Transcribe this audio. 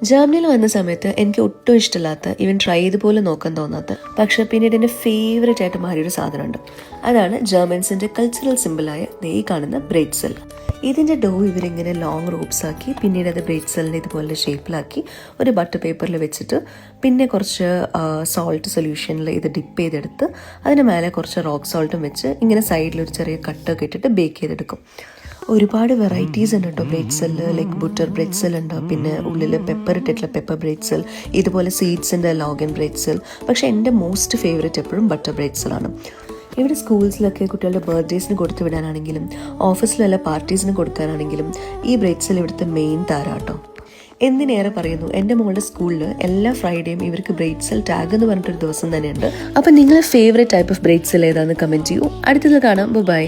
ജർമ്മനിയിൽ വന്ന സമയത്ത് എനിക്ക് ഒട്ടും ഇഷ്ടമില്ലാത്ത ഈവൻ ട്രൈ ചെയ്ത് പോലും നോക്കാൻ തോന്നാത്ത പക്ഷെ പിന്നീട് എൻ്റെ ഫേവറേറ്റ് ആയിട്ട് മാറിയൊരു സാധനമുണ്ട്. അതാണ് ജർമ്മൻസിൻ്റെ കൾച്ചറൽ സിമ്പിളായ ദേ കാണുന്ന ബ്രെഡ്സൽ. ഇതിൻ്റെ ഡോ ഇവരിങ്ങനെ ലോങ് റോപ്സ് ആക്കി പിന്നീട് അത് ബ്രെഡ്സലിൻ്റെ ഇതുപോലെ ഷേപ്പിലാക്കി ഒരു ബട്ടർ പേപ്പറിൽ വെച്ചിട്ട് പിന്നെ കുറച്ച് സോൾട്ട് സൊല്യൂഷനിൽ ഇത് ഡിപ്പ് ചെയ്തെടുത്ത് അതിന് മേലെ കുറച്ച് റോക്ക് സോൾട്ടും വെച്ച് ഇങ്ങനെ സൈഡിലൊരു ചെറിയ കട്ടൊക്കെ ഇട്ടിട്ട് ബേക്ക് ചെയ്തെടുക്കും. ഒരുപാട് വെറൈറ്റീസ് ഉണ്ട് കേട്ടോ ബ്രെഡ്സൽ. ലൈക്ക് ബുട്ടർ ബ്രെഡ്സൽ ഉണ്ട്, പിന്നെ ഉള്ളിൽ പെപ്പർ ഇട്ടിട്ടുള്ള പെപ്പർ ബ്രെഡ്സൽ, ഇതുപോലെ സീഡ്സിൻ്റെ ലോഗൻ ബ്രെഡ്സൽ. പക്ഷേ എൻ്റെ മോസ്റ്റ് ഫേവറേറ്റ് എപ്പോഴും ബട്ടർ ബ്രെഡ്സലാണ്. ഇവിടെ സ്കൂൾസിലൊക്കെ കുട്ടികളുടെ ബർത്ത്ഡേസിന് കൊടുത്തു വിടാനാണെങ്കിലും ഓഫീസിൽ വല്ല പാർട്ടീസിന് കൊടുക്കാനാണെങ്കിലും ഈ ബ്രെഡ്സൽ ഇവിടുത്തെ മെയിൻ താരാട്ടോ. എന്തിനേറെ പറയുന്നു, എൻ്റെ മോളുടെ സ്കൂളിൽ എല്ലാ ഫ്രൈഡേയും ഇവർക്ക് ബ്രെഡ്സൽ ടാഗ് എന്ന് പറഞ്ഞിട്ടൊരു ദിവസം തന്നെയുണ്ട്. അപ്പം നിങ്ങളെ ഫേവറേറ്റ് ടൈപ്പ് ഓഫ് ബ്രെഡ്സൽ ഏതാണെന്ന് കമൻറ്റ് ചെയ്യൂ. അടുത്തത് കാണാം. ബൈ.